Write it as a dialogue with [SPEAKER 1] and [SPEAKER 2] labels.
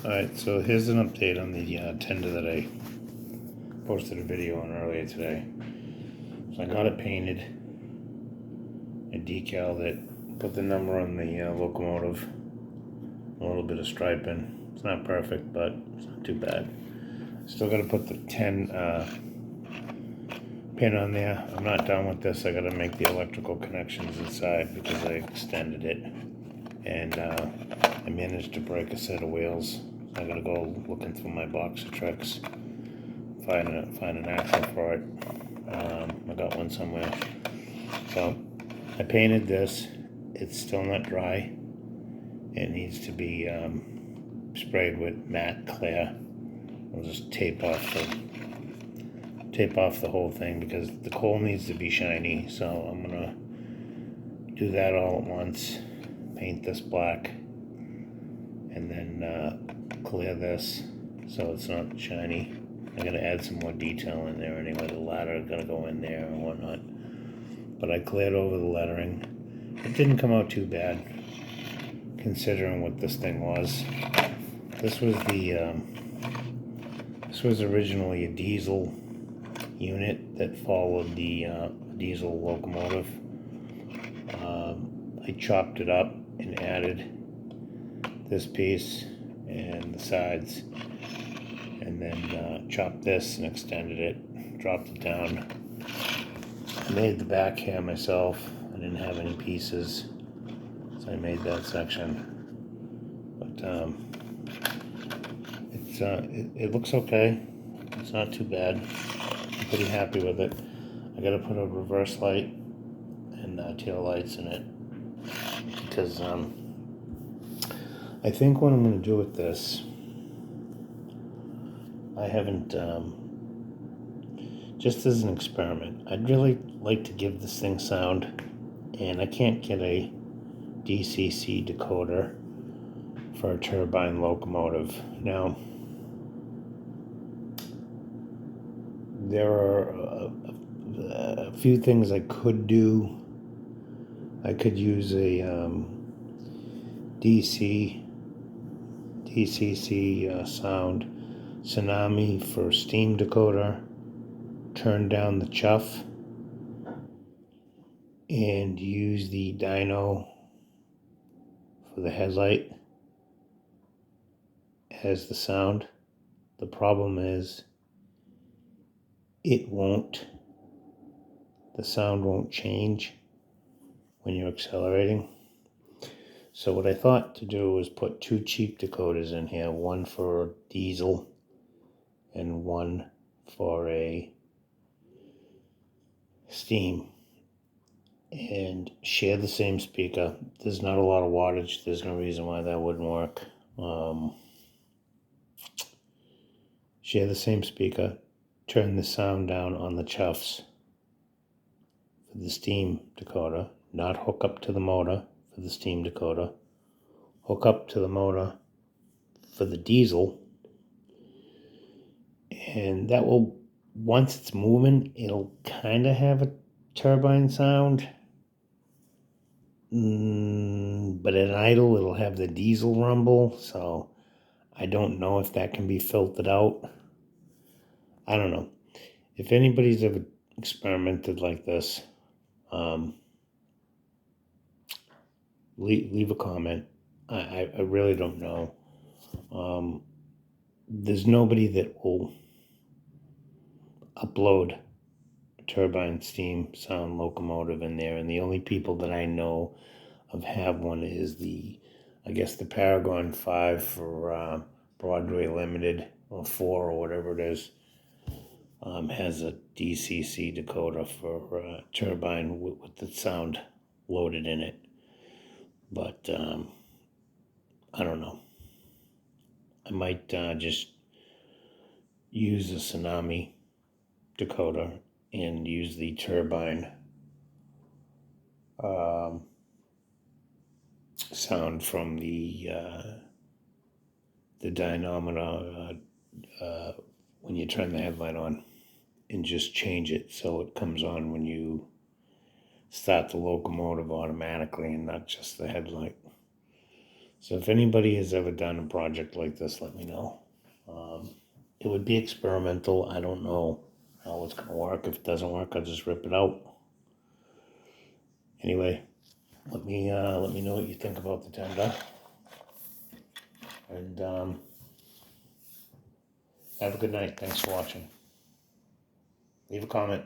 [SPEAKER 1] Alright, so here's an update on the tender that I posted a video on earlier today. So I got it painted, I decaled it, put the number on the locomotive, a little bit of striping. It's not perfect, but it's not too bad. Still got to put the 10 pin on there. I'm not done with this. I got to make the electrical connections inside because I extended it, and I managed to break a set of wheels. I gotta go looking through my box of tricks, find an axle for it. I got one somewhere. So I painted this. It's still not dry. It needs to be sprayed with matte clear. I'll just tape off the whole thing because the coal needs to be shiny. So I'm gonna do that all at once. Paint this black, and then clear this so it's not shiny. I'm gonna add some more detail in there anyway. The ladder is gonna go in there and whatnot. But I cleared over the lettering. It didn't come out too bad, considering what this thing was. This was originally a diesel unit that followed the diesel locomotive. I chopped it up and added this piece and the sides, and then chopped this and extended it, dropped it down. I made the back here myself. I didn't have any pieces, so I made that section. But it looks okay. It's not too bad. I'm pretty happy with it. I gotta put a reverse light and tail lights in it because I think what I'm gonna do with this, I haven't, just as an experiment, I'd really like to give this thing sound, and I can't get a DCC decoder for a turbine locomotive. Now, there are a few things I could do. I could use a DCC sound, Tsunami for steam decoder, turn down the chuff, and use the dyno for the headlight as the sound. The problem is the sound won't change when you're accelerating. So what I thought to do was put two cheap decoders in here, one for diesel and one for a steam, and share the same speaker. There's not a lot of wattage. There's no reason why that wouldn't work. Share the same speaker. Turn the sound down on the chuffs for the steam decoder. Not hook up to the motor for the steam decoder. Hook up to the motor for the diesel. And that will, once it's moving, it'll kind of have a turbine sound. But at idle, it'll have the diesel rumble. So I don't know if that can be filtered out. I don't know. If anybody's ever experimented like this, leave a comment. I really don't know. There's nobody that will upload a turbine steam sound locomotive in there, and the only people that I know of have one is the Paragon 5 for Broadway Limited, or 4 or whatever it is. Has a DCC decoder for turbine with the sound loaded in it. But I don't know. I might just use a Tsunami decoder and use the turbine sound from the dynamometer when you turn the headlight on, and just change it so it comes on when you start the locomotive automatically and not just the headlight. So if anybody has ever done a project like this, let me know. It would be experimental. I don't know how it's gonna work. If it doesn't work, I'll just rip it out. Anyway, let me know what you think about the tender. And have a good night. Thanks for watching. Leave a comment.